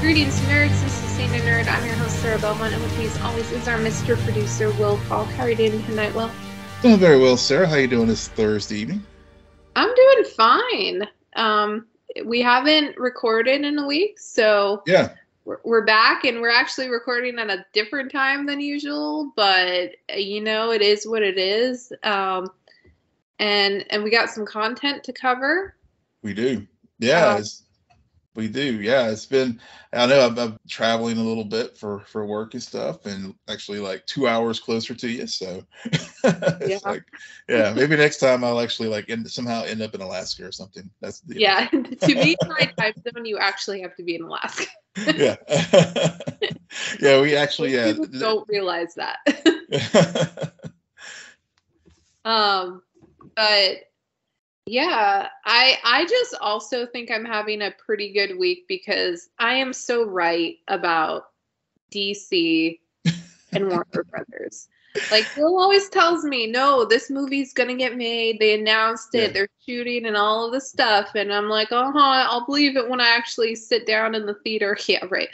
Greetings, nerds. This is SNN Nerd. I'm your host, Sarah Belmont, and with me, as always, is our Mr. Producer, Will Polk. How are you doing tonight, Will? Doing very well, Sarah. How are you doing this Thursday evening? I'm doing fine. We haven't recorded in a week, so yeah, we're back, and we're actually recording at a different time than usual. But you know, it is what it is. And we got some content to cover. We do. Yeah, we do. Yeah, it's been. I know I'm traveling a little bit for work and stuff, and actually like 2 hours closer to you. So it's like, yeah, maybe next time I'll actually like somehow end up in Alaska or something. That's the yeah. To be my time zone, you actually have to be in Alaska. yeah, yeah. We actually People don't realize that. But yeah, I just also think I'm having a pretty good week because I am so right about DC and Warner Brothers. Like, Bill always tells me, no, this movie's gonna get made. They announced it, they're shooting and all of this stuff. And I'm like, I'll believe it when I actually sit down in the theater. Yeah, right.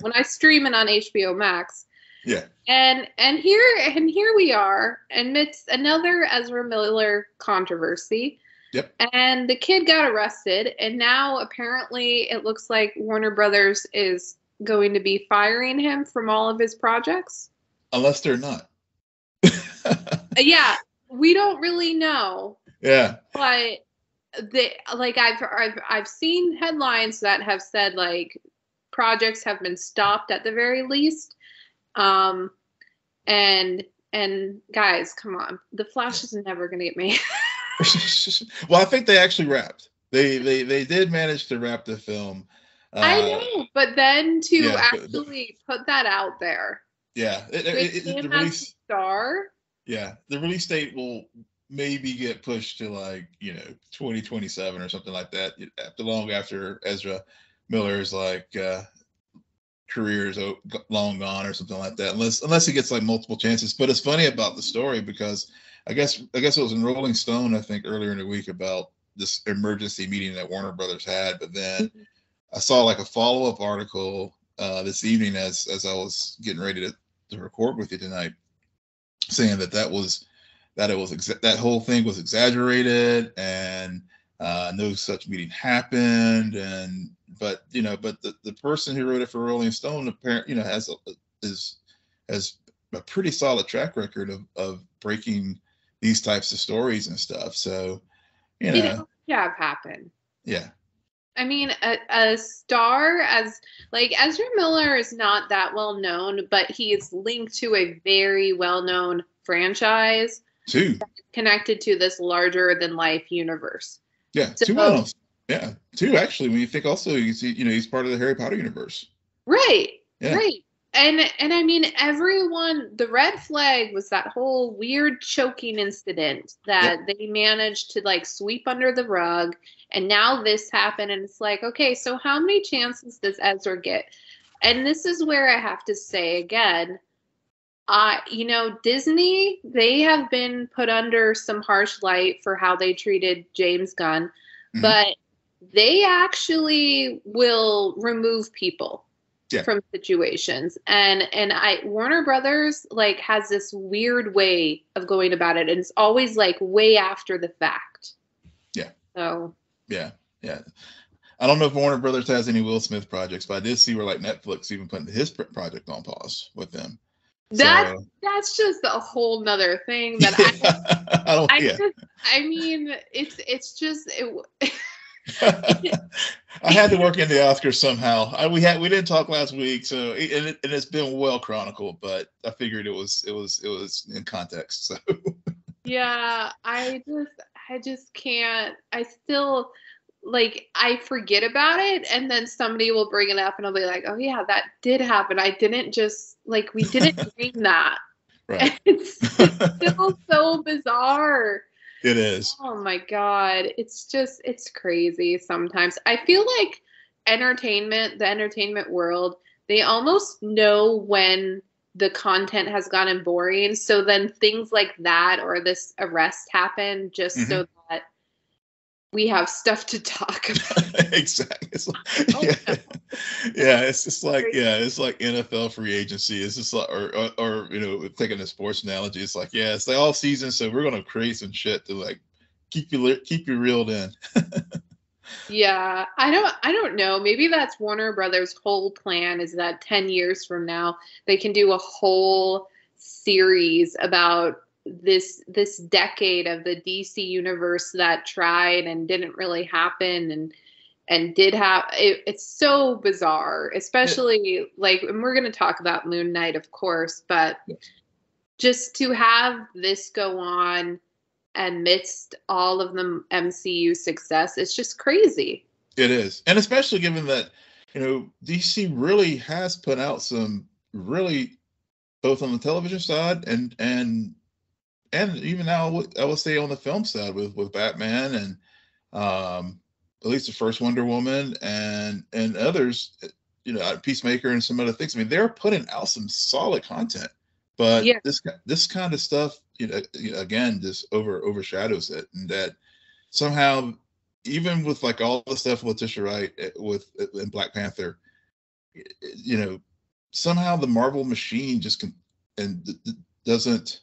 When I stream it on HBO Max. Yeah. And here we are amidst another Ezra Miller controversy. Yep. And the kid got arrested, and now apparently it looks like Warner Brothers is going to be firing him from all of his projects. Unless they're not. Yeah, we don't really know. Yeah. But I've seen headlines that have said like projects have been stopped at the very least. And guys, come on. The Flash is never going to get made. Well, I think they actually wrapped. They did manage to wrap the film. I know, but then to actually put that out there. Yeah, the release star. Yeah, the release date will maybe get pushed to like 2027 or something like that. Long after Ezra Miller's like career is long gone or something like that, unless he gets like multiple chances. But it's funny about the story because I guess it was in Rolling Stone, I think, earlier in the week about this emergency meeting that Warner Brothers had. But then I saw like a follow-up article this evening as I was getting ready to record with you tonight, saying that that whole thing was exaggerated and no such meeting happened. But the person who wrote it for Rolling Stone apparently has a pretty solid track record of breaking these types of stories and stuff. So it have happened. Yeah. I mean, a star as like Ezra Miller is not that well known, but he is linked to a very well known franchise connected to this larger than life universe. Yeah, so, two actually. When you think also, you see, he's part of the Harry Potter universe. Right. Yeah. Right. And I mean, the red flag was that whole weird choking incident that they managed to like sweep under the rug. And now this happened. And it's like, okay, so how many chances does Ezra get? And this is where I have to say again, Disney, they have been put under some harsh light for how they treated James Gunn, but they actually will remove people from situations. And Warner Brothers like has this weird way of going about it, and it's always like way after the fact. Yeah. So. Yeah. I don't know if Warner Brothers has any Will Smith projects, but I did see where like Netflix even putting his project on pause with them. That's just a whole nother thing that I had to work in the Oscars somehow. We didn't talk last week, so it's been well chronicled, but I figured it was in context. So yeah, I just can't. I still like I forget about it, and then somebody will bring it up, and I'll be like, "Oh yeah, that did happen. I didn't just like we didn't dream that." Right. It's still so bizarre. It is. Oh my God. It's crazy sometimes. I feel like the entertainment world, they almost know when the content has gotten boring. So then things like that or this arrest happen just so that we have stuff to talk about. Exactly. It's like, Oh, yeah, no. yeah. It's just like, yeah, it's like NFL free agency. It's just like, or you know, taking a sports analogy, it's like, yeah, it's like all season, so we're gonna create some shit to like keep you reeled in. Yeah, I don't know. Maybe that's Warner Brothers' whole plan is that 10 years from now they can do a whole series about this decade of the DC universe that tried and didn't really happen and did have it's so bizarre, Yeah. especially like, and we're going to talk about Moon Knight, of course, but just to have this go on amidst all of the MCU success, it's just crazy. It is, and especially given that, you know, DC really has put out some really, both on the television side and even now I would say on the film side with Batman and at least the first Wonder Woman and others, you know, Peacemaker and some other things. I mean, they're putting out some solid content, but Yeah. this kind of stuff, again, just overshadows it, and that somehow, even with like all the stuff with Letitia Wright with in Black Panther, you know, somehow the Marvel machine just can and doesn't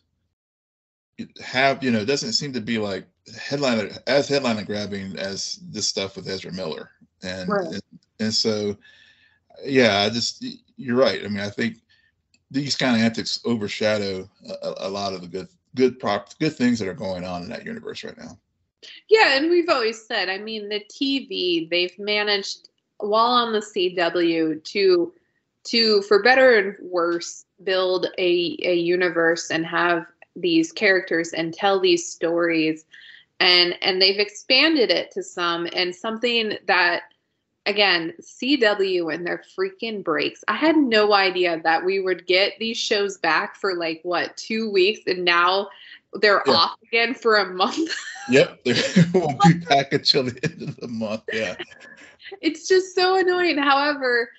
have, you know, doesn't seem to be like headliner grabbing as this stuff with Ezra Miller, and Right. and so yeah, you're right. I mean, I think these kind of antics overshadow a lot of the good things that are going on in that universe right now. Yeah, and we've always said, I mean, the TV, they've managed while on the CW to for better and worse build a universe and have these characters and tell these stories, and they've expanded it to some, and something that, again, CW and their freaking breaks. I had no idea that we would get these shows back for like what, 2 weeks, and now they're Yeah. off again for a month. Yep, they won't be back until the end of the month. Yeah. It's just so annoying. However,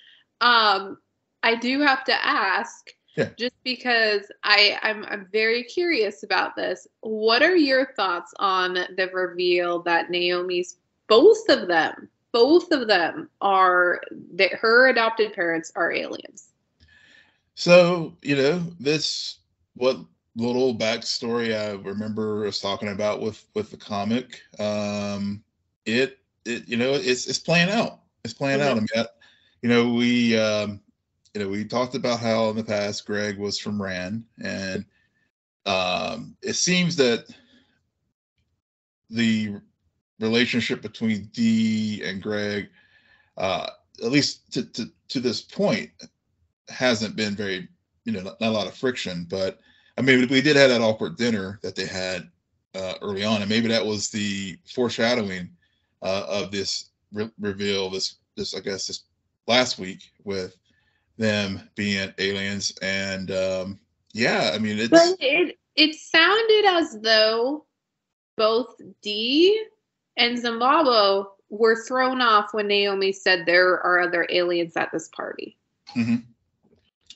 I do have to ask, Yeah. just because I'm very curious about this. What are your thoughts on the reveal that Naomi's both of them are that her adopted parents are aliens? So, you know, this what little backstory I remember us talking about with the comic. It you know, it's playing out. It's playing out. I mean, you know, we talked about how in the past Greg was from Rand, and it seems that the relationship between Dee and Greg, at least to this point, hasn't been very, you know, not a lot of friction. But I mean, we did have that awkward dinner that they had early on, and maybe that was the foreshadowing of this reveal. This I guess this last week with them being aliens, and yeah, I mean, But it sounded as though both Dee and Zimbabwe were thrown off when Naomi said there are other aliens at this party. Mm-hmm.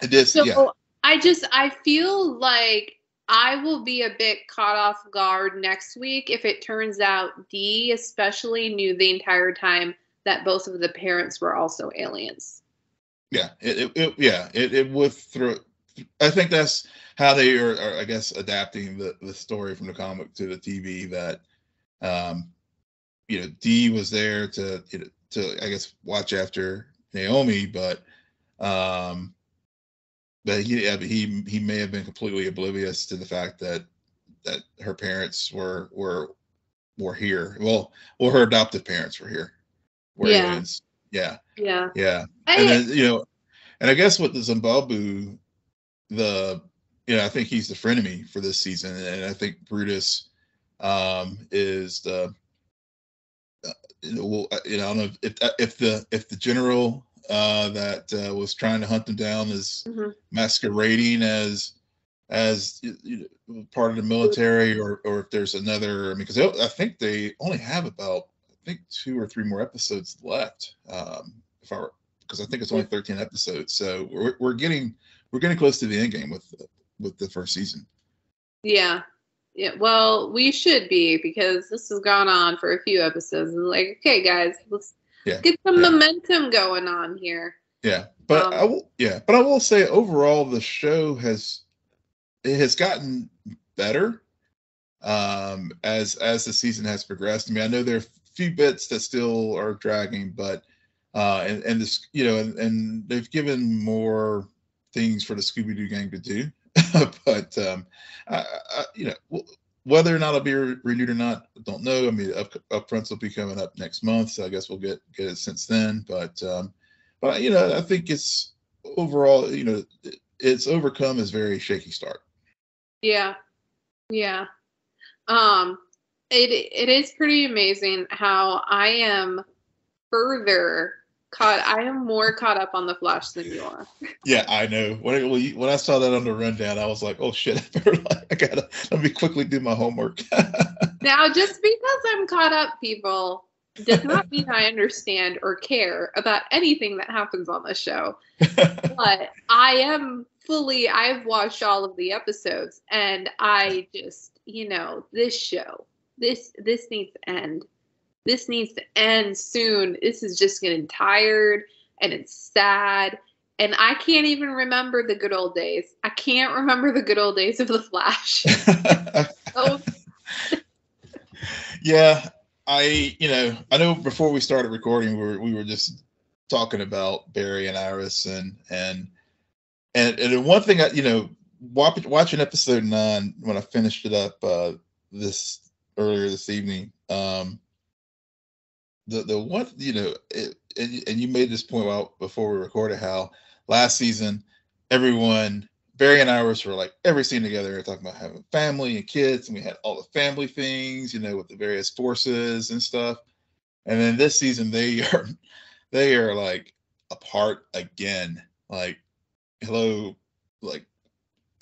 It is. So Yeah. I feel like I will be a bit caught off guard next week if it turns out Dee especially knew the entire time that both of the parents were also aliens. Yeah. It would throw. I think that's how they are I guess, adapting the story from the comic to the TV. That you know, Dee was there to, you know, to I guess watch after Naomi, but he may have been completely oblivious to the fact that her parents were here. Well, her adoptive parents were here. Were aliens. Yeah. Yeah. Yeah. And then, you know, and I guess with the Zimbabwe, I think he's the frenemy for this season, and I think Brutus is the I don't know if the general that was trying to hunt them down is masquerading as part of the military, or if there's another. I mean, because I think they only have about 2 or 3 more episodes left. Because I think it's only 13 episodes, so we're getting close to the end game with the first season. Yeah. Yeah, well, we should be, because this has gone on for a few episodes. And like, okay, guys, let's get some momentum going on here. Yeah, but I will say overall the show has gotten better as the season has progressed. I mean, I know there are a few bits that still are dragging, but and this, and they've given more things for the Scooby-Doo gang to do. But whether or not it'll be renewed or not, I don't know. I mean, upfronts will be coming up next month, so I guess we'll get it since then. But I think it's overall, it's overcome its very shaky start. Yeah. It is pretty amazing how I am more caught up on the Flash than you are. Yeah, I know. When I saw that on the rundown, I was like, oh shit, let me quickly do my homework. Now, just because I'm caught up, people, does not mean I understand or care about anything that happens on the show. But I've watched all of the episodes, and I just, this show, this needs to end. This needs to end soon. This is just getting tired, and it's sad. And I can't even remember the good old days. I can't remember the good old days of the Flash. Yeah, I know before we started recording, we were just talking about Barry and Iris and one thing watching episode 9 when I finished it up earlier this evening. The one, and you made this point before we recorded, how last season Barry and Iris were like every scene together. They're talking about having family and kids, and we had all the family things, with the various forces and stuff. And then this season they are like apart again. Like, hello, like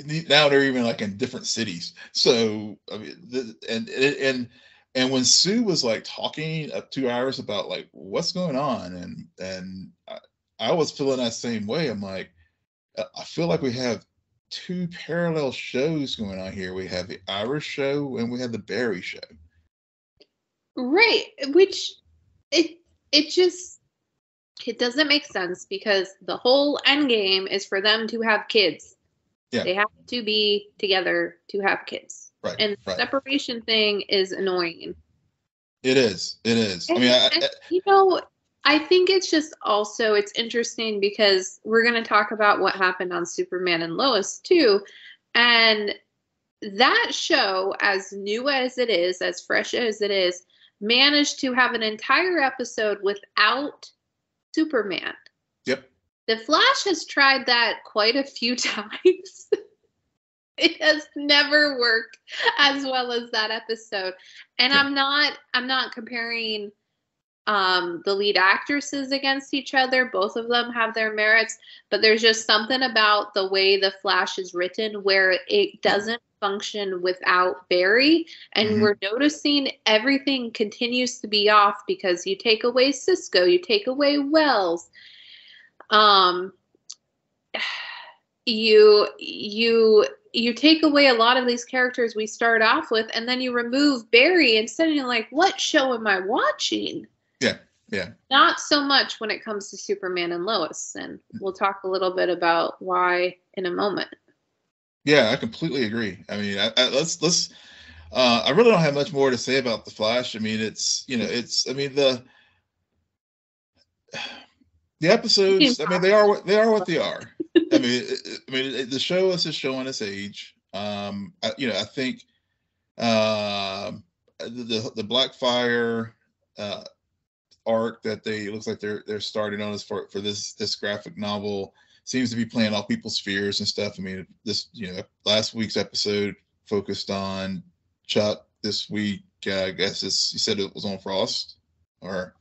now they're even like in different cities. So I mean, and when Sue was like talking up 2 hours about like what's going on, and I was feeling that same way. I'm like, I feel like we have 2 parallel shows going on here. We have the Irish show and we have the Barry show. Right, which it doesn't make sense, because the whole end game is for them to have kids. Yeah. They have to be together to have kids. Right. And the separation thing is annoying. It is. And, I think it's just also, it's interesting because we're going to talk about what happened on Superman and Lois too. And that show, as new as it is, as fresh as it is, managed to have an entire episode without Superman. Yep. The Flash has tried that quite a few times. It has never worked as well as that episode. And yeah. I'm not comparing the lead actresses against each other. Both of them have their merits, but there's just something about the way the Flash is written where it doesn't function without Barry. And we're noticing everything continues to be off because you take away Cisco, you take away Wells. You take away a lot of these characters we start off with, and then you remove Barry, and suddenly you're like, what show am I watching? Yeah. Not so much when it comes to Superman and Lois, and we'll talk a little bit about why in a moment. Yeah, I completely agree. I mean, I really don't have much more to say about the Flash. I mean, the episodes. I mean, they are what they are. I mean, the show is just showing its age. I think the Blackfire arc that looks like they're starting on for this graphic novel seems to be playing off people's fears and stuff. I mean, last week's episode focused on Chuck. This week, I guess you said it was on Frost, or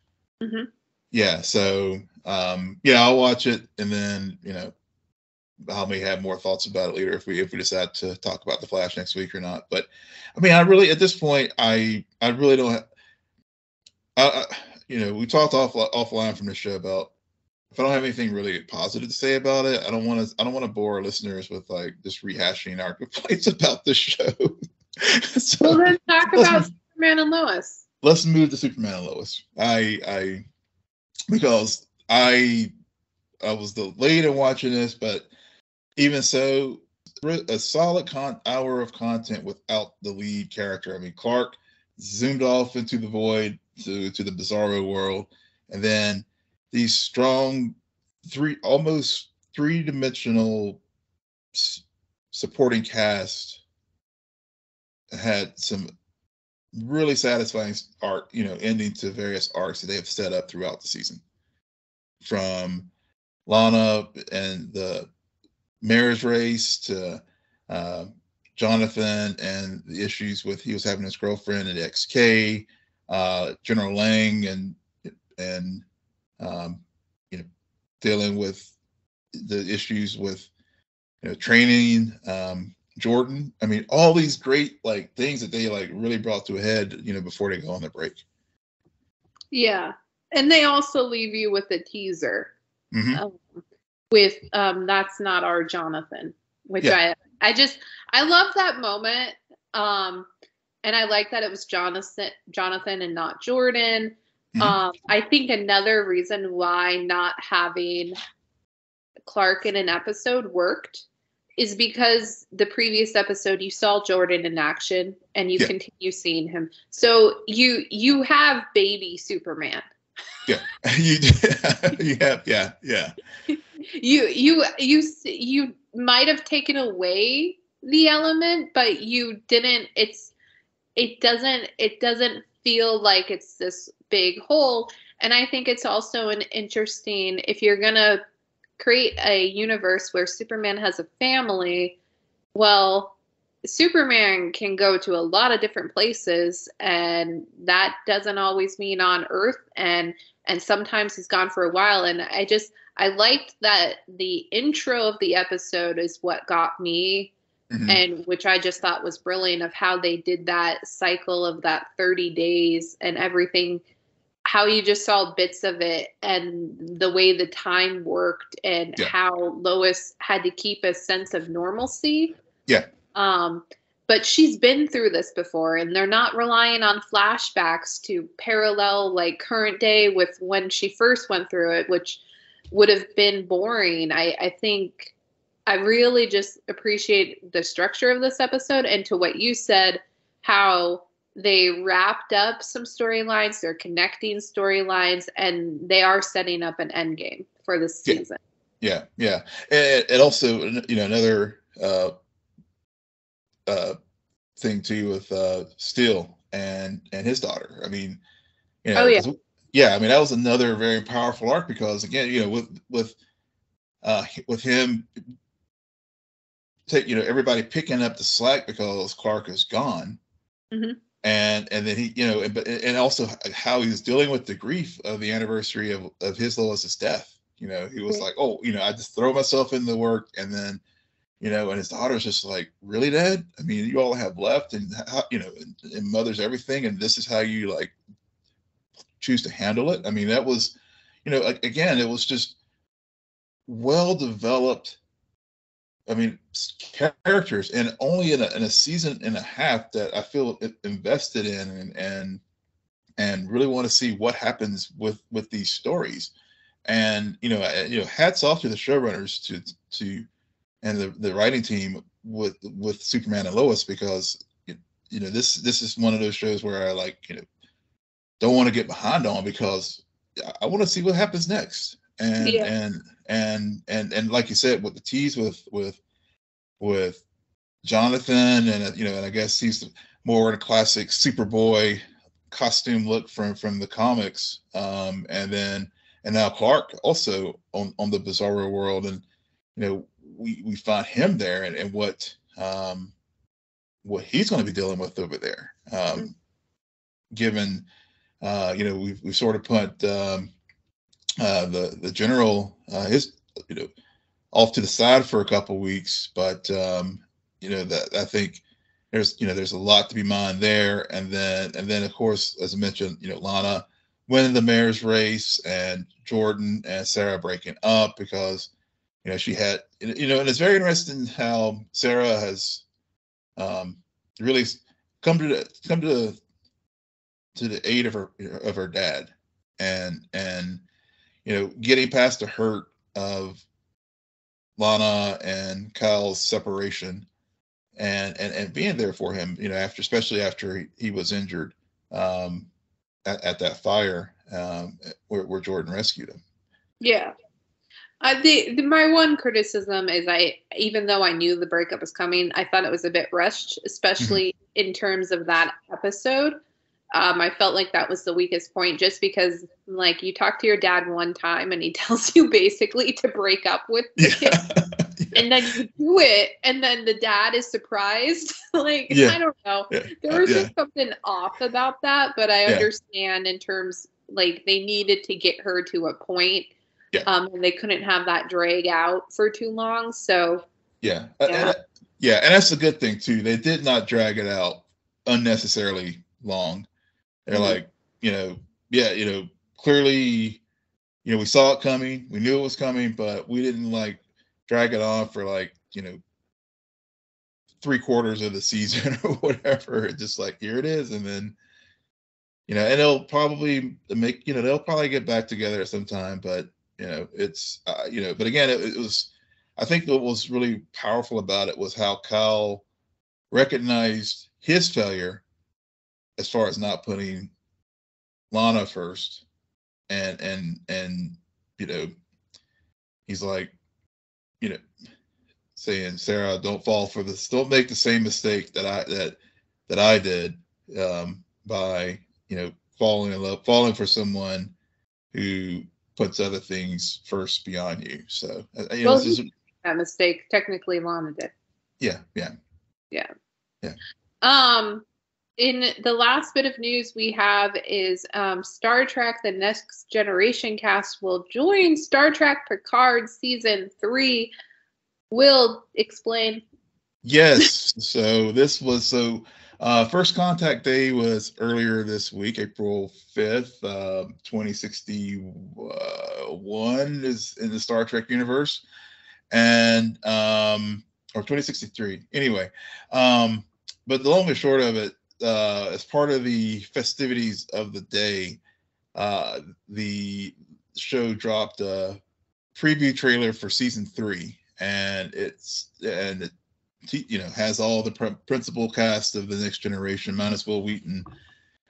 yeah. So I'll watch it, and then I may have more thoughts about it later if we decide to talk about the Flash next week or not. But I mean, at this point, I really don't have, we talked offline from the show about, if I don't have anything really positive to say about it, I don't want to bore our listeners with like just rehashing our complaints about the show. So, Well, then talk about Superman and Lois. let's move to Superman and Lois. Because I was late in watching this, but even so, a solid hour of content without the lead character. I mean, Clark zoomed off into the void to the bizarro world, and then these strong almost three-dimensional supporting cast had some really satisfying ending to various arcs that they have set up throughout the season, from Lana and the marriage race to Jonathan and the issues with he was having his girlfriend at XK, General Lang and dealing with the issues with training Jordan. I mean, all these great things that they really brought to a head before they go on the break. Yeah, and they also leave you with a teaser. Mm-hmm. With that's not our Jonathan, which I love that moment, and I like that it was Jonathan and not Jordan. Mm-hmm. I think another reason why not having Clark in an episode worked is because the previous episode you saw Jordan in action and you continue seeing him, so you have baby Superman. Yeah, you have, yeah. You might have taken away the element, but you didn't. It doesn't feel like it's this big hole. And I think it's also an interesting, if you're gonna create a universe where Superman has a family, well, Superman can go to a lot of different places, and that doesn't always mean on Earth, and sometimes he's gone for a while. And I liked that the intro of the episode is what got me, and which I just thought was brilliant, of how they did that cycle of that 30 days and everything, how you just saw bits of it and the way the time worked, and how Lois had to keep a sense of normalcy. Yeah. But she's been through this before, and they're not relying on flashbacks to parallel current day with when she first went through it, which would have been boring. I think I really just appreciate the structure of this episode, and to what you said, how they wrapped up some storylines, they're connecting storylines, and they are setting up an end game for this season. Yeah. And also, another thing too with Steele and his daughter. I mean, I mean, that was another very powerful arc, because again, with him everybody picking up the slack because Clark is gone. Mm-hmm. And then he, and also how he was dealing with the grief of the anniversary of his Lois's death. He was like, oh, I just throw myself in the work, and then, and his daughter's just like, really, Dad? I mean, you all have left, and and mother's everything, and this is how you choose to handle it. I mean, that was, again, it was just well developed. I mean, characters, and only in a season and a half that I feel invested in, and really want to see what happens with these stories. And hats off to the showrunners to and the writing team with Superman and Lois, because this is one of those shows where I don't want to get behind on, because I want to see what happens next. And like you said, with the tease with Jonathan, and I guess he's more in a classic Superboy costume look from the comics, and now Clark also on the Bizarro world, and we find him there, and what he's going to be dealing with over there, given we've sort of put the general his off to the side for a couple weeks, but that I think there's a lot to be mined there, and then of course, as I mentioned, Lana winning the mayor's race, and Jordan and Sarah breaking up, because she had and it's very interesting how Sarah has really to the aid of her dad, and getting past the hurt of Lana and Kyle's separation, and being there for him, especially after he was injured at that fire where Jordan rescued him. Yeah. My one criticism is even though I knew the breakup was coming, I thought it was a bit rushed, especially in terms of that episode. I felt like that was the weakest point, just because, like, you talk to your dad one time and he tells you basically to break up with the kid, and then you do it, and then the dad is surprised. I don't know. There was just something off about that, but I understand in terms, like, they needed to get her to a point. And they couldn't have that drag out for too long. So and that's a good thing too. They did not drag it out unnecessarily long. They're like, clearly, we saw it coming, we knew it was coming, but we didn't like drag it on for 3/4 of the season or whatever. It's just like, here it is, and then and they'll probably they'll probably get back together at some time, but. It's but again, it was, I think what was really powerful about it was how Kyle recognized his failure as far as not putting Lana first, and he's like, saying, Sarah, don't fall for this, don't make the same mistake that I did by falling in love, falling for someone who puts other things first beyond you. So, this is that mistake. Technically, Lana did. Yeah. In the last bit of news we have is Star Trek: The Next Generation cast will join Star Trek Picard season 3. Will explain. Yes. So this was first contact day was earlier this week, April 5th, 2061 is in the Star Trek universe, and or 2063 anyway. But the long and short of it, as part of the festivities of the day, the show dropped a preview trailer for season 3, and it has all the principal cast of the Next Generation minus Will Wheaton,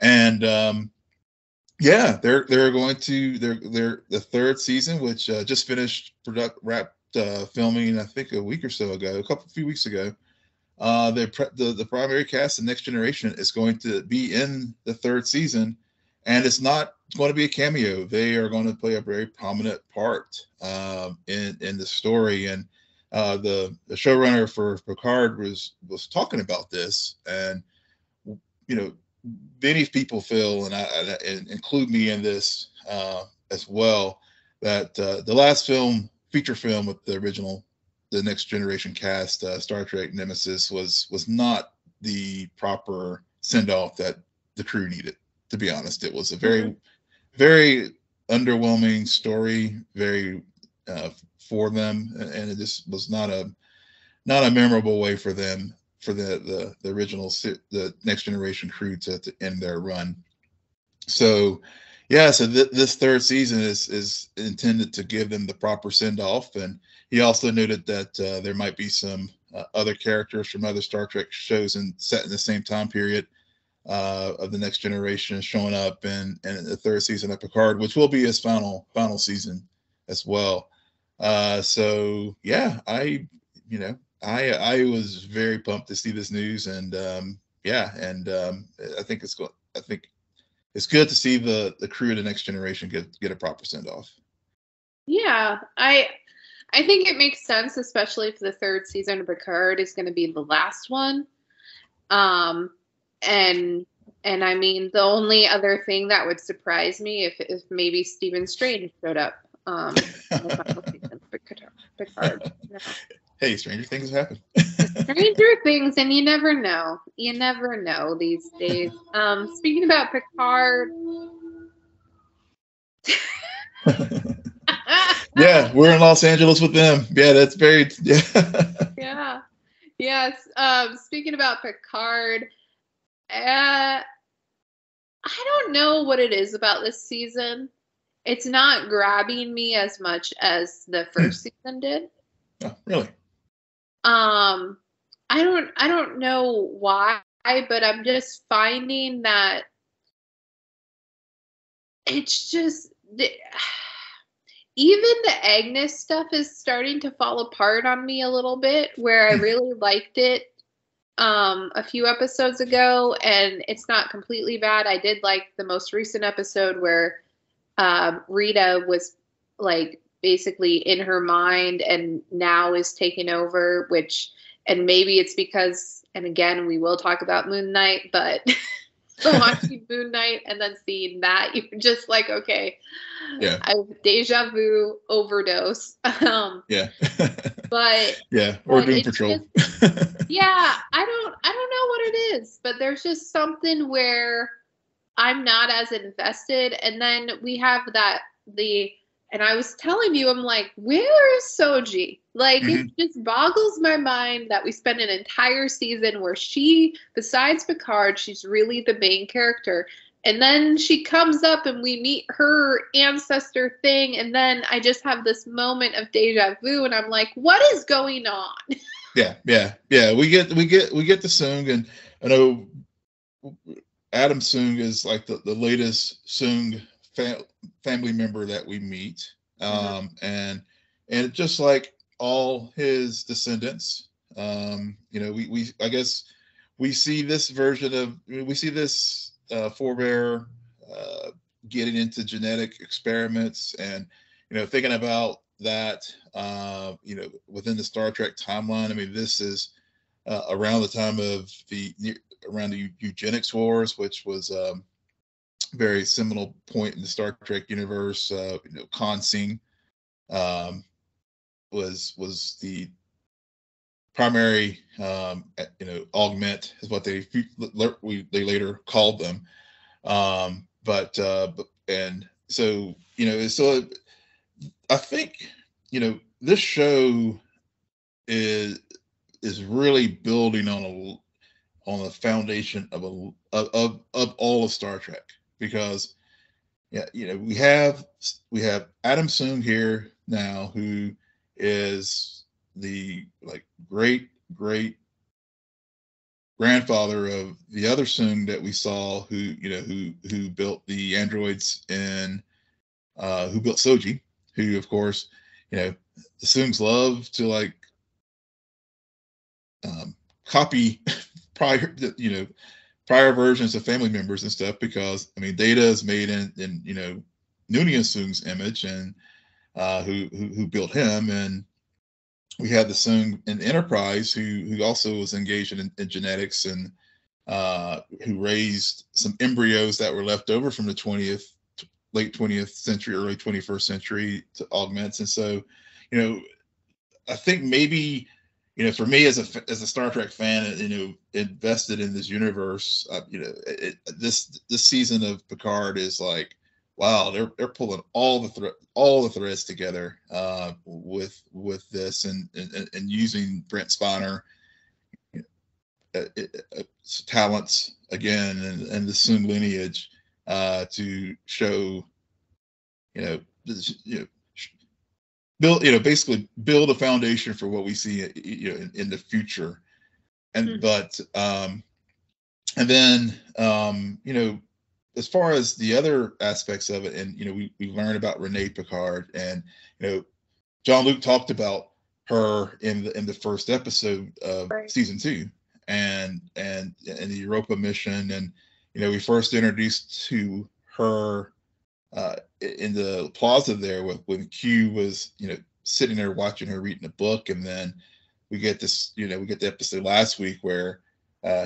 and they're going to they're the 3rd season, which just finished wrapped filming, I think a week or so ago, a few weeks ago. The primary cast of Next Generation is going to be in the 3rd season, and it's not going to be a cameo. They are going to play a very prominent part in the story. And the showrunner for Picard was talking about this, and many people feel, and include me in this as well, that the last feature film with the Next Generation cast, Star Trek Nemesis, was not the proper send-off that the crew needed. To be honest, it was a very, very underwhelming story, very for them, and it just was not a memorable way for them, for the original, the Next Generation crew to end their run. So this 3rd season is intended to give them the proper send off. And he also noted that there might be some other characters from other Star Trek shows set in the same time period of the Next Generation showing up in the 3rd season of Picard, which will be his final season as well. I was very pumped to see this news, and I think it's good to see the crew of the Next Generation get a proper send off. Yeah, I think it makes sense, especially if the 3rd season of Picard is going to be the last one. And I mean, the only other thing that would surprise me if maybe Stephen Strange showed up. Picard. No. Hey, stranger things happen. Stranger things, and you never know. You never know these days. Speaking about Picard. Yeah, we're in Los Angeles with them. Yeah, that's very. Yeah. Yeah. Yes. Speaking about Picard, I don't know what it is about this season. It's not grabbing me as much as the first season did. Oh, really? I don't know why, but I'm just finding that it's just even the Agnes stuff is starting to fall apart on me a little bit, where I really liked it a few episodes ago, and it's not completely bad. I did like the most recent episode where Rita was like basically in her mind and now is taking over, and maybe it's because, and again, we will talk about Moon Knight, but so watching Moon Knight and then seeing that, you're just like, okay, yeah, I've deja vu overdose. Yeah. But yeah, or but Doom it's Patrol. yeah, I don't know what it is, but there's just something where I'm not as invested. And then we have and I was telling you, I'm like, where is Soji? Like, it just boggles my mind that we spent an entire season where she, besides Picard, she's really the main character. And then she comes up and we meet her ancestor thing. And then I just have this moment of deja vu and I'm like, what is going on? Yeah. We get the Soong, and I know Adam Soong is like the latest Soong family member that we meet. And just like all his descendants, we I guess we see this forebear getting into genetic experiments, and thinking about that within the Star Trek timeline. I mean, this is around the time of the eugenics wars, which was very seminal point in the Star Trek universe. Consing was the primary, augment is what they later called them. And so I think this show is really building on the foundation of all of Star Trek, because we have Adam Soong here now, who is the great grandfather of the other Soong that we saw, who built the androids and who built Soji, who of course the Soongs love to copy prior versions of family members and stuff, because I mean Data is made in Nunia Soong's image, and who built him, and we had the Soong in Enterprise who also was engaged in genetics, and who raised some embryos that were left over from the late 20th century, early 21st century to augments. And so I think maybe for me as a Star Trek fan, invested in this universe, this season of Picard is like, wow, they're pulling all the threads together with this, and using Brent Spiner talents again, and the Soong lineage to show basically build a foundation for what we see in the future. And then as far as the other aspects of it, and we learn about Renee Picard, and Jean-Luc talked about her in the first episode of season 2, and the Europa mission, and we first introduced to her in the plaza there when Q was sitting there watching her reading a book, and then we get the episode last week where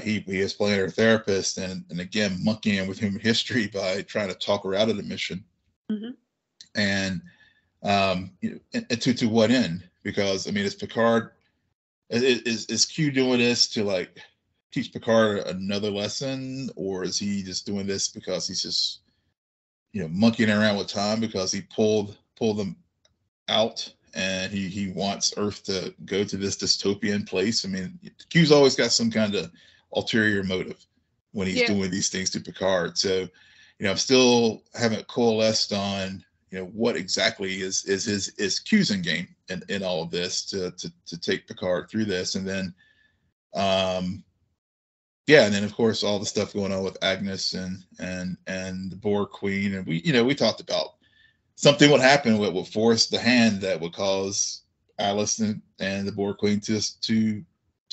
he is playing her therapist, and again monkeying with human history by trying to talk her out of the mission. And and to what end? Because I mean, is Picard is Q doing this to teach Picard another lesson, or is he just doing this because he's just monkeying around with time because he pulled them out, and he wants Earth to go to this dystopian place? I mean, Q's always got some kind of ulterior motive. when he's doing these things to Picard. So, I'm still haven't coalesced on, what exactly is his Q's game in all of this to take Picard through this. And then, and then of course all the stuff going on with Agnes and the Borg Queen. And we talked about something would happen what would force the hand that would cause Alice and the Borg Queen to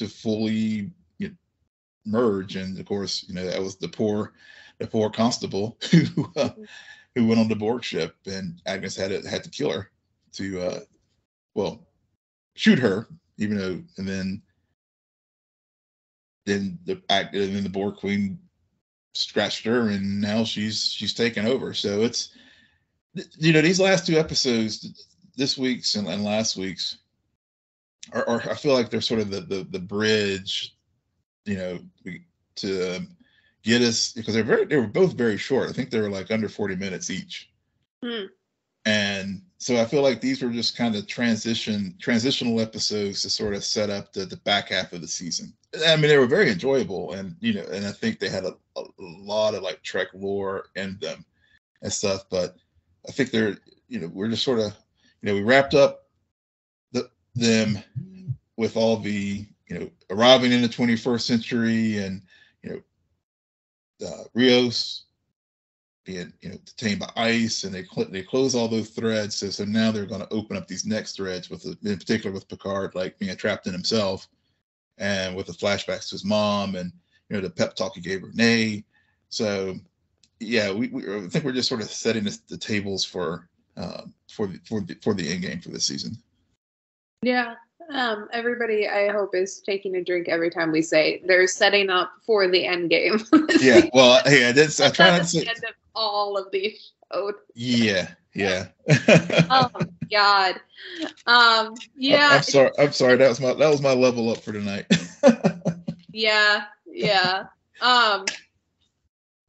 fully merge. And of course, that was the poor constable who went on the Borg ship, and Agnes had to kill her to shoot her, even though, and then the Borg Queen scratched her, and now she's taken over. So it's these last two episodes, this week's and last week's, are I feel like they're sort of the bridge, to get us, because they were both very short. I think they were like under 40 minutes each. And so I feel like these were just kind of transitional episodes to sort of set up the back half of the season. I mean, they were very enjoyable, and and I think they had a lot of like Trek lore in them and stuff. But I think they're, we're just sort of, we wrapped up them with all the, arriving in the 21st century, and Rios being detained by ICE, and they close all those threads. So now they're going to open up these next threads in particular with Picard, like being trapped in himself, and with the flashbacks to his mom, and the pep talk he gave Renee. So yeah, we I think we're just sort of setting the tables for the end game for this season. Yeah. Everybody, I hope, is taking a drink every time we say they're setting up for the end game. Yeah. Well, hey, I try not to say the end of all of these shows. Yeah. Oh God. Yeah. I'm sorry. That was my level up for tonight. Yeah.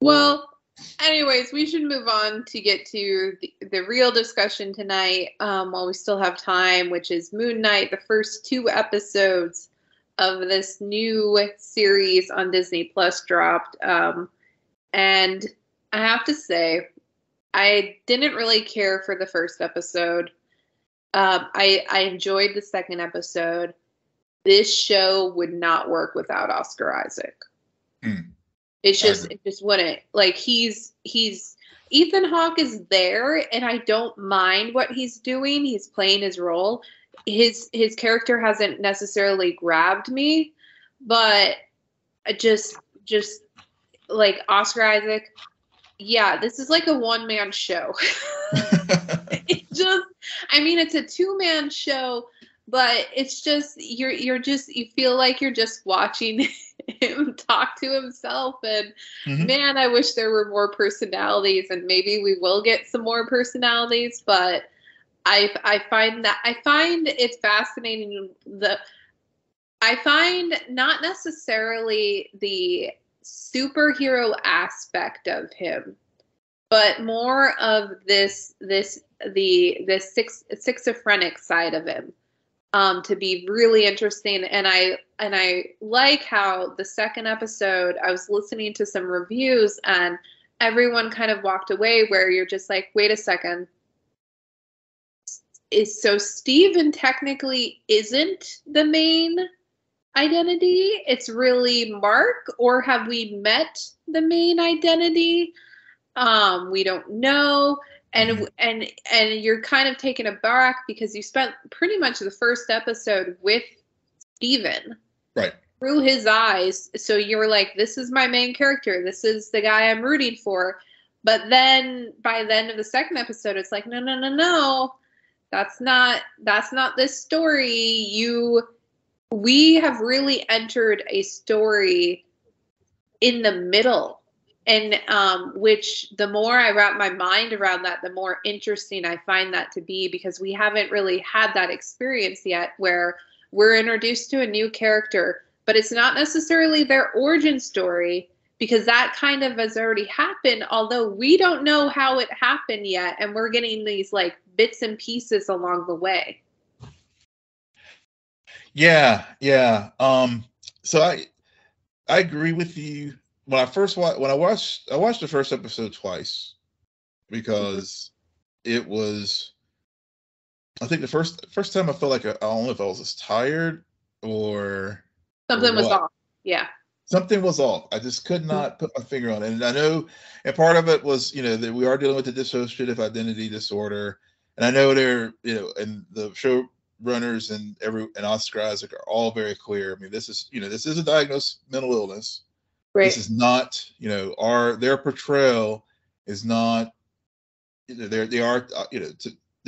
Well, anyways, we should move on to get to the real discussion tonight, while we still have time, which is Moon Knight, the first 2 episodes of this new series on Disney Plus dropped. And I have to say, I didn't really care for the first episode. I enjoyed the second episode. This show would not work without Oscar Isaac. It just wouldn't. Like, he's Ethan Hawke is there, and I don't mind what he's doing. He's playing his role. His character hasn't necessarily grabbed me, but just like Oscar Isaac, yeah, this is like a one-man show. It's a 2-man show, but it's just you feel like you're just watching him talk to himself, and man, I wish there were more personalities, and maybe we will get some more personalities, but I find it's fascinating. I find not necessarily the superhero aspect of him, but more of the schizophrenic side of him, to be really interesting. And I like how the second episode, I was listening to some reviews, and everyone kind of walked away where you're just like, wait a second. So Steven technically isn't the main identity? It's really Mark, or have we met the main identity? We don't know. And you're kind of taken aback because you spent pretty much the first episode with Steven. Right. Through his eyes. So you're like, this is my main character. This is the guy I'm rooting for. But then by the end of the second episode, it's like, no. That's not this story. We have really entered a story in the middle. And which the more I wrap my mind around that, the more interesting I find that to be, because we haven't really had that experience yet where we're introduced to a new character, but it's not necessarily their origin story, because that kind of has already happened, although we don't know how it happened yet. And we're getting these like bits and pieces along the way. Yeah. So I agree with you when I first I watched the first episode twice because it was, I think the first time I felt like I don't know if I was just tired or Something was what. off. Yeah. Something was off. I just could not put my finger on it. And I know, and part of it was, that we are dealing with the dissociative identity disorder. And I know and the showrunners and Oscar Isaac are all very clear. I mean, this is a diagnosed mental illness. Right. This is not, their portrayal is not, they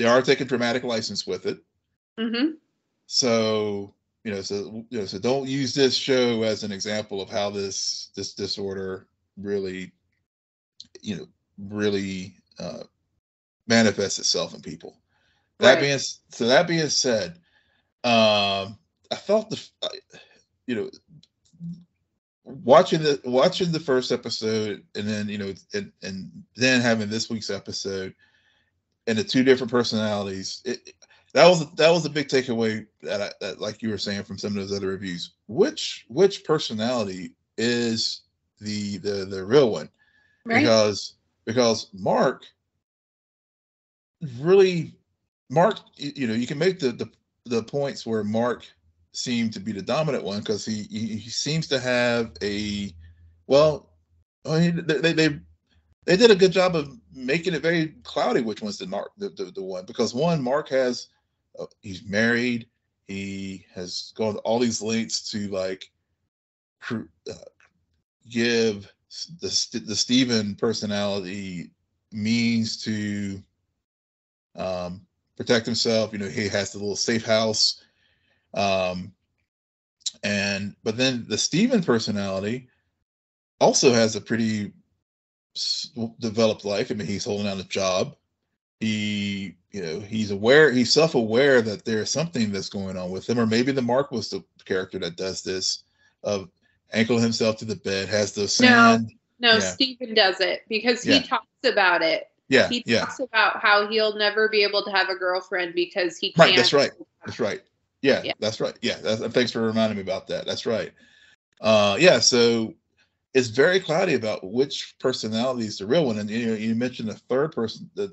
are taking dramatic license with it. Mm-hmm. So, so don't use this show as an example of how this disorder really, manifests itself in people. That being said, I felt watching the first episode and then and then having this week's episode and the two different personalities, that was a big takeaway that like you were saying from some of those other reviews. Which personality is the real one? Right. Because Mark, you can make the points where Mark seemed to be the dominant one because he seems to have they did a good job of making it very cloudy which one's the one, because Mark has he's married, he has gone to all these lengths to like give the Steven personality means to protect himself. He has the little safe house, but then the Steven personality also has a pretty developed life. I mean, he's holding down a job. He's self-aware that there's something that's going on with him, or maybe the Mark was the character that does this, of ankle himself to the bed, has the sand. No, Steven does it because he talks about it. Yeah, he talks about how he'll never be able to have a girlfriend because he can't. Right, that's right. Yeah, that's right. Yeah, thanks for reminding me about that. That's right. So it's very cloudy about which personality is the real one. And you mentioned a third person that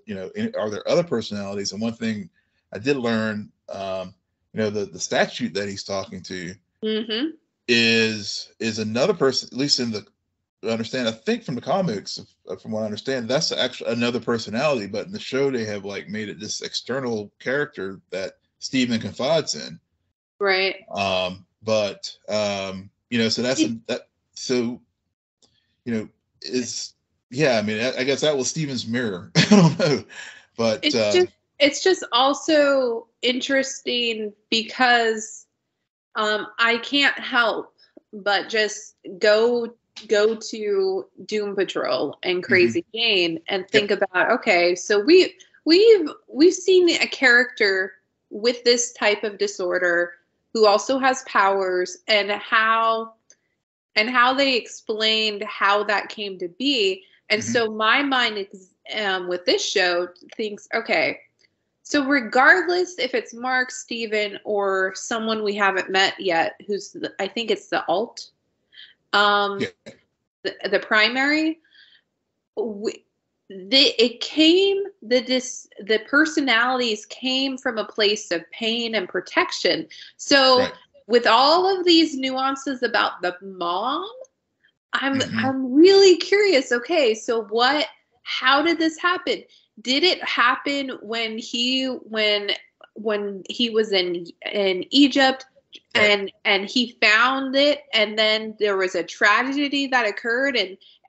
are there other personalities? And one thing I did learn, the statute that he's talking to is another person. At least I think from the comics, from what I understand, that's actually another personality. But in the show, they have like made it this external character that Steven confides in. Right. So I mean, I guess that was Steven's mirror. I don't know, but it's just also interesting because I can't help but just go to Doom Patrol and Crazy Jane and think about, okay, so we've seen a character with this type of disorder who also has powers, and how they explained how that came to be. And so my mind with this show thinks, okay, so regardless if it's Mark, Steven, or someone we haven't met yet, I think it's the alt, the primary, the personalities came from a place of pain and protection. So with all of these nuances about the mom, I'm really curious. Okay, so how did this happen? Did it happen when he was in Egypt and he found it, and then there was a tragedy that occurred,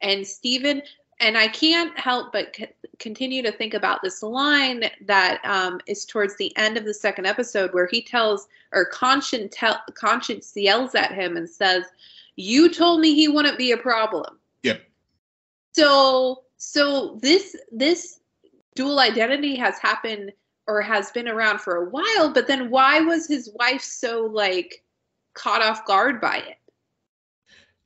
and Steven, and I can't help but continue to think about this line that is towards the end of the second episode, where he tells, or Conscience yells at him and says, "You told me he wouldn't be a problem." Yep. So this dual identity has happened, or has been around for a while, but then why was his wife so caught off guard by it?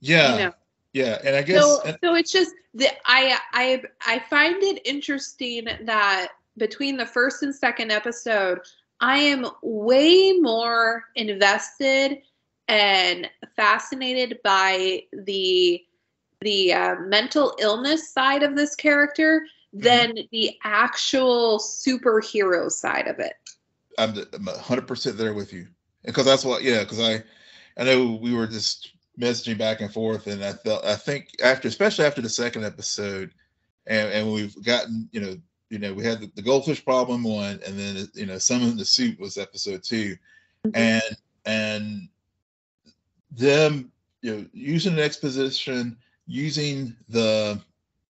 Yeah. Yeah, and I guess so it's just that I find it interesting that between the first and second episode, I am way more invested and fascinated by the mental illness side of this character than the actual superhero side of it. I'm 100% there with you, because that's what, because I know we were just messaging back and forth, and I think especially after the second episode, and we've gotten, we had the goldfish problem one, and then Summon the Suit was episode 2, and them using the exposition, using the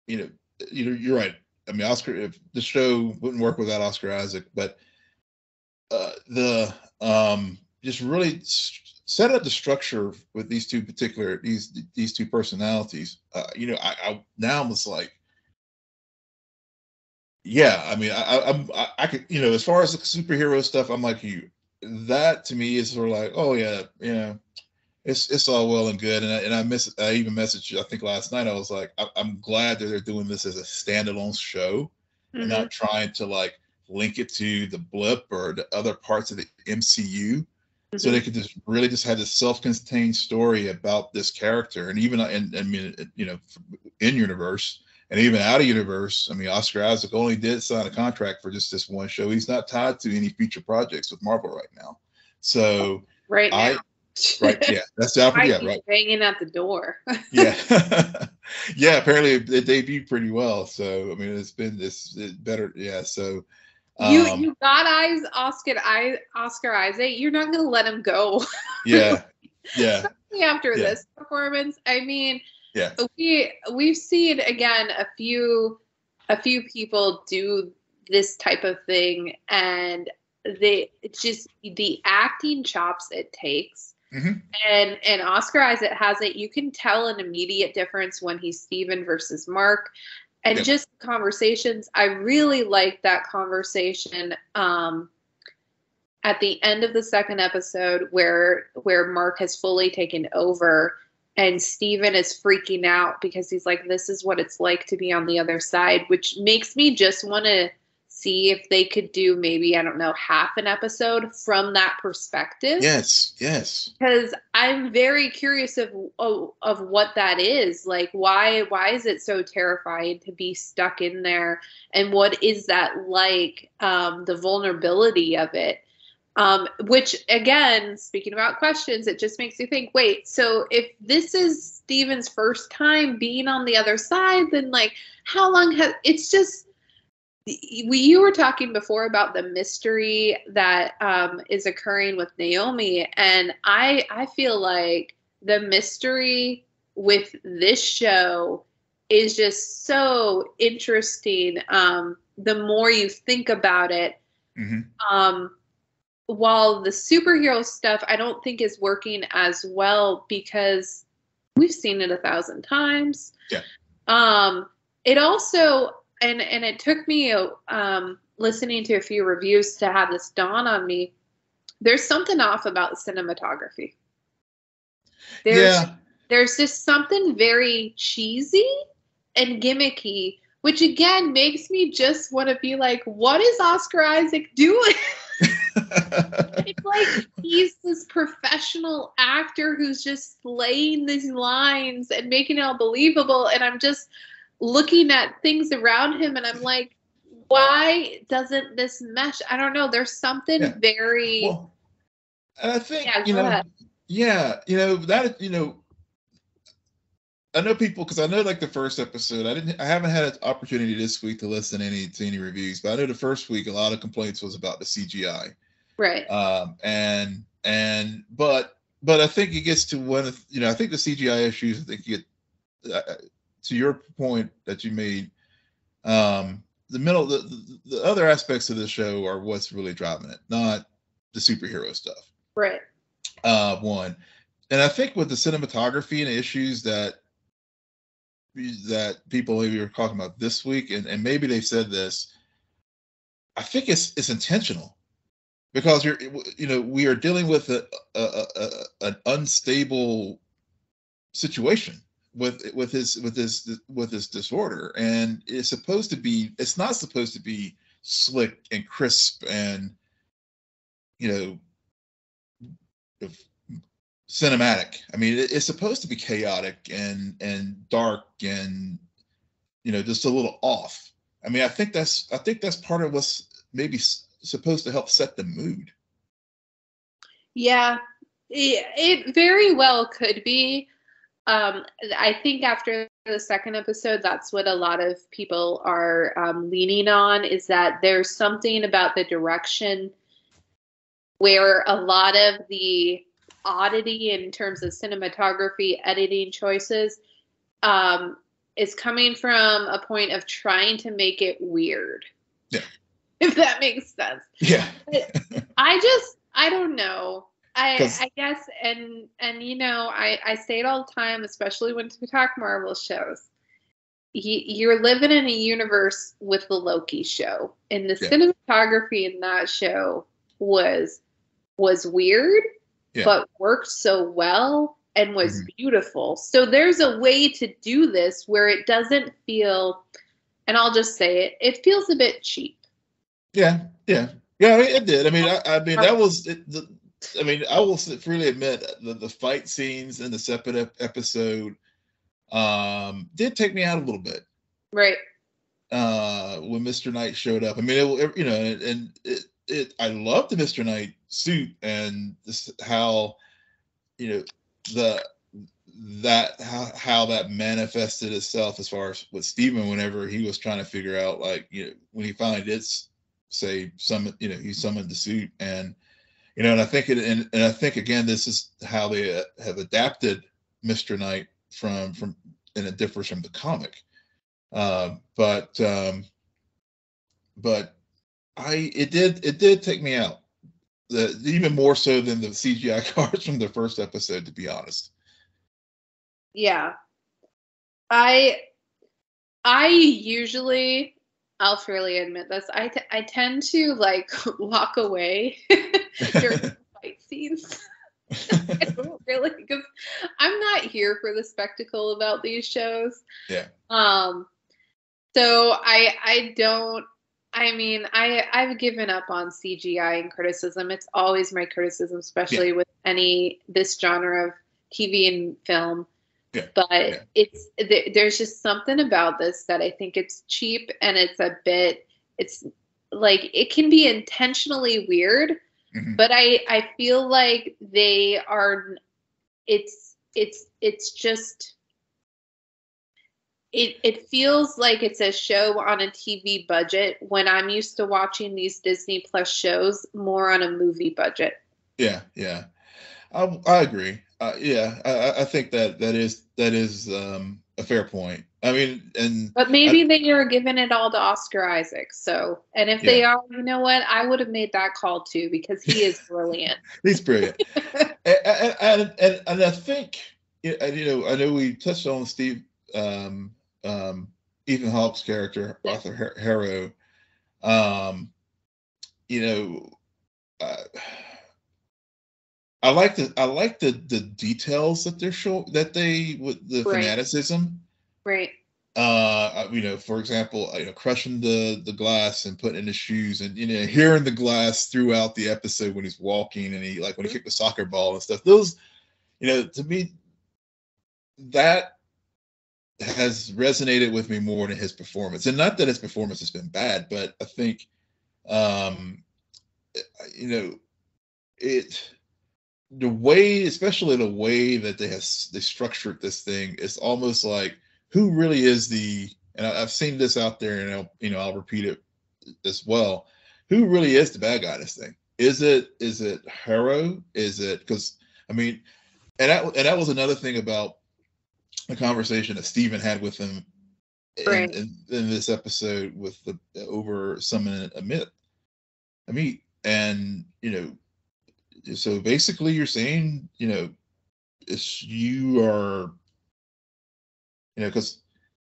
you're right. I mean, Oscar, if the show wouldn't work without Oscar Isaac, but just really set up the structure with these two personalities. I now was like, I mean, I could, as far as the superhero stuff, I'm like you. That to me is sort of like, oh yeah, it's all well and good, and I even messaged you, I think last night. I was like, I'm glad that they're doing this as a standalone show, and not trying to like link it to the blip or the other parts of the MCU, so they could just really just have this self-contained story about this character. And even in universe and even out of universe, I mean, Oscar Isaac only did sign a contract for just this one show. He's not tied to any future projects with Marvel right now. So right now. Right, yeah, that's Alfred. Yeah, right. Banging at the door. Yeah, yeah. Apparently, it debuted pretty well. So I mean, it's better. Yeah. So you got Oscar Isaac. You're not gonna let him go. Yeah. Especially after this performance. I mean, we've seen again a few people do this type of thing, and it's just the acting chops it takes. And Oscar Isaac has it. You can tell an immediate difference when he's Steven versus Mark, and just conversations. I really like that conversation at the end of the second episode where Mark has fully taken over, and Steven is freaking out because he's like, this is what it's like to be on the other side, which makes me just want to see if they could do maybe, I don't know, half an episode from that perspective. Yes. Because I'm very curious of what that is. Like, why is it so terrifying to be stuck in there? And what is that like, the vulnerability of it? Which, again, speaking about questions, it just makes you think, wait, so if this is Steven's first time being on the other side, then, like, how long it's just... You were talking before about the mystery that is occurring with Naomi, and I feel like the mystery with this show is just so interesting. The more you think about it, while the superhero stuff I don't think is working as well because we've seen it 1,000 times. It also... And it took me listening to a few reviews to have this dawn on me. There's something off about the cinematography. There's just something very cheesy and gimmicky, which again makes me just want to be like, what is Oscar Isaac doing? It's like he's this professional actor who's just slaying these lines and making it all believable, and I'm just looking at things around him, and I'm like, why doesn't this mesh? I don't know. There's something very... Well, and I think, that, I know people, because I know like the first episode, I haven't had an opportunity this week to listen to any reviews, but I know the first week, a lot of complaints was about the CGI. Right. But I think it gets to one of, I think the CGI issues, I think you get, to your point that you made, the other aspects of the show are what's really driving it, not the superhero stuff. Right. One, and I think with the cinematography and the issues that people maybe are talking about this week, and maybe they've said this, I think it's intentional, because we are dealing with an unstable situation with this disorder, and it's not supposed to be slick and crisp and cinematic. I mean, it's supposed to be chaotic and dark and just a little off. I mean, I think that's part of what's maybe supposed to help set the mood. Yeah, it very well could be. I think after the second episode, that's what a lot of people are leaning on, is that there's something about the direction where a lot of the oddity in terms of cinematography, editing choices, is coming from a point of trying to make it weird. Yeah. If that makes sense. Yeah. I don't know. I guess, and I say it all the time, especially when we talk Marvel shows. You're living in a universe with the Loki show, and the cinematography in that show was weird, but worked so well and was beautiful. So there's a way to do this where it doesn't feel, and I'll just say it feels a bit cheap. Yeah. It did. I mean, that was it. I will freely admit the fight scenes in the second episode did take me out a little bit. Right. When Mr. Knight showed up. I mean, I loved the Mr. Knight suit and this, how how that manifested itself as far as with Steven whenever he was trying to figure out, like, when he finally did say summon, he summoned the suit, and and I think and I think again this is how they have adapted Mr. Knight from and it differs from the comic, but it did take me out, even more so than the CGI cars from the first episode, to be honest. Yeah, I usually, I'll freely admit this, I tend to like walk away during the fight scenes. I don't really, because I'm not here for the spectacle about these shows. Yeah. So I don't. I mean, I've given up on CGI and criticism. It's always my criticism, especially with this genre of TV and film. Yeah. But there's just something about this that I think it's cheap, and it's like it can be intentionally weird, but I feel like they are. It's just. It feels like it's a show on a TV budget when I'm used to watching these Disney Plus shows more on a movie budget. Yeah. I agree. I think that is a fair point. I mean, but maybe they are giving it all to Oscar Isaac. So, and if they are, you know what, I would have made that call too, because he is brilliant. He's brilliant, and I think I know we touched on Steve. Ethan Hawke's character, Arthur Harrow. I like the details that they're showing, that they with the fanaticism. Right. For example, crushing the glass and putting in his shoes, and hearing the glass throughout the episode when he's walking, and when he kicked the soccer ball and stuff. Those, to me, that has resonated with me more than his performance. And not that his performance has been bad, but I think especially the way that they structured this thing, is almost like, who really is and I've seen this out there, and I'll repeat it as well. Who really is the bad guy in this thing? Is it Harrow? Is it, because and that was another thing about the conversation that Steven had with him in this episode with over summoning a meat, and so basically you're saying you are because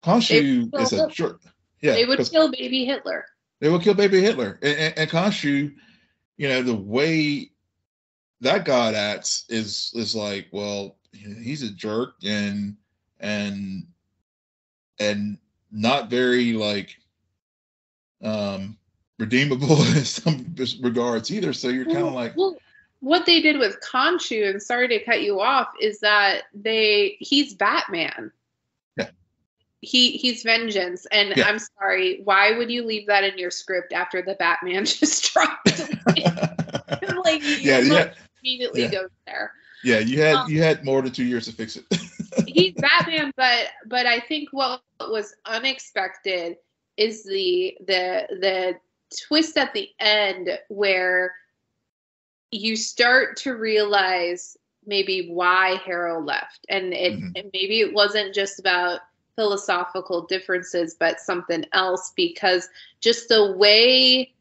Khonshu is a jerk. Yeah, they would kill baby Hitler. They would kill baby Hitler, and Khonshu, the way that God acts is like, well, he's a jerk and not very redeemable in some regards either. So you're kind of like, what they did with Khonshu, and sorry to cut you off, is that he's Batman. Yeah. He's vengeance. And Yeah. I'm sorry, why would you leave that in your script after the Batman just dropped? Like immediately goes there. Yeah, you had more than 2 years to fix it. He's Batman, but I think what was unexpected is the twist at the end where you start to realize maybe why Harrow left, and and maybe it wasn't just about philosophical differences, but something else, because just the way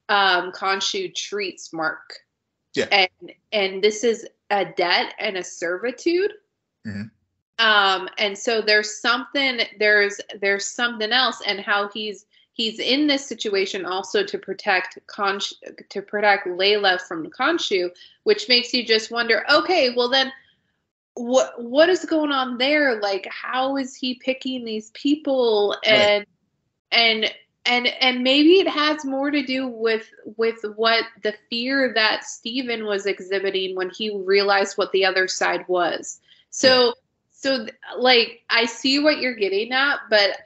Khonshu treats Mark, and this is a debt and a servitude. And so there's something else, and how he's in this situation also to protect Layla from Khonshu, which makes you just wonder, okay, well then what is going on there? Like, how is he picking these people? And maybe it has more to do with what the fear that Steven was exhibiting when he realized what the other side was. So like, I see what you're getting at, but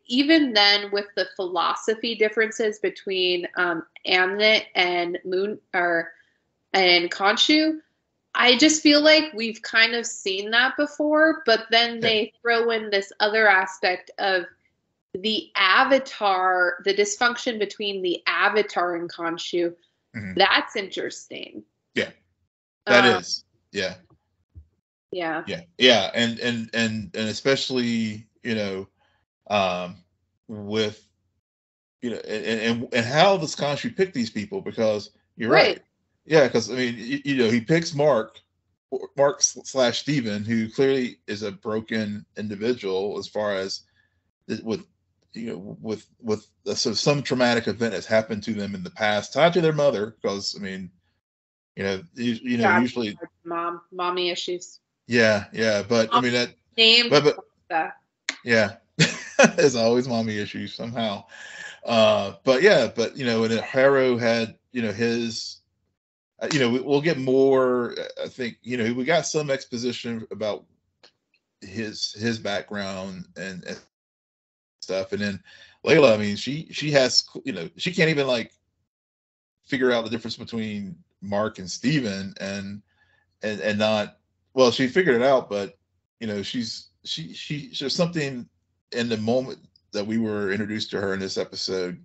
even then, with the philosophy differences between Amnet and and Khonshu, I just feel like we've kind of seen that before, but then they throw in this other aspect of the Avatar, the dysfunction between the Avatar and Khonshu. That's interesting. Yeah, that is. Yeah. Yeah. And especially, with, and how does Khonshu pick these people? Because you're right. Yeah, because I mean, he picks Mark / Steven, who clearly is a broken individual as far as with some traumatic event has happened to them in the past, tied to their mother. Because I mean, usually mommy issues. Yeah, but I mean that name, but yeah, there's always mommy issues somehow. But and Harrow had his, we'll get more. I think we got some exposition about his background and stuff, and then Layla. I mean, she has she can't even like figure out the difference between Mark and Steven and not. Well, she figured it out, but there's something in the moment that we were introduced to her in this episode.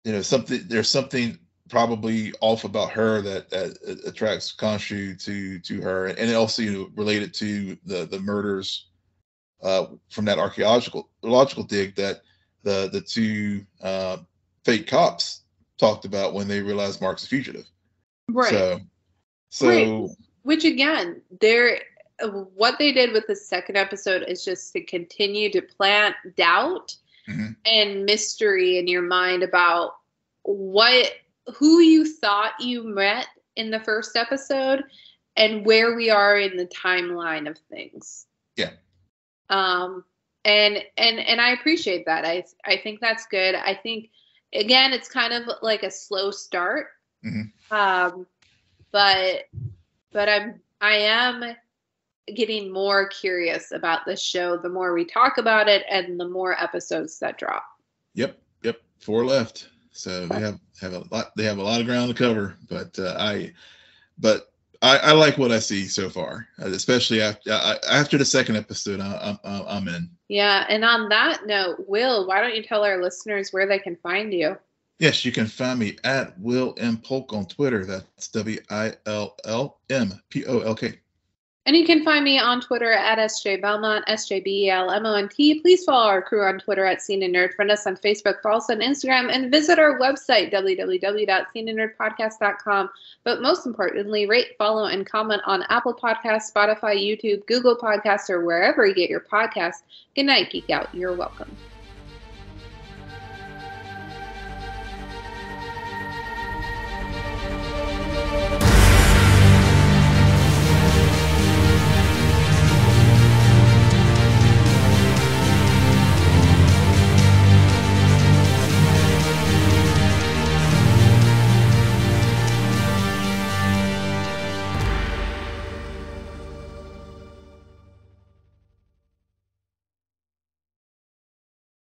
There's something probably off about her that attracts Khonshu to her, and it also related to the murders from that archaeological dig that the two fake cops talked about when they realized Mark's a fugitive. Right. So, which again, what they did with the second episode is just to continue to plant doubt and mystery in your mind about who you thought you met in the first episode and where we are in the timeline of things. Yeah. And I appreciate that. I think that's good. I think, again, it's kind of like a slow start. But I am getting more curious about this show the more we talk about it and the more episodes that drop. Yep. 4 left. So they have a lot. They have a lot of ground to cover. But I like what I see so far, especially after the second episode. I'm in. Yeah, and on that note, Will, why don't you tell our listeners where they can find you? Yes, you can find me at Will M. Polk on Twitter. That's WILLMPOLK. And you can find me on Twitter at SJ Belmont, SJBELMONT. Please follow our crew on Twitter at Scene and Nerd. Friend us on Facebook, follow us on Instagram, and visit our website, www.sceneandnerdpodcast.com. But most importantly, rate, follow, and comment on Apple Podcasts, Spotify, YouTube, Google Podcasts, or wherever you get your podcasts. Good night, Geek Out. You're welcome.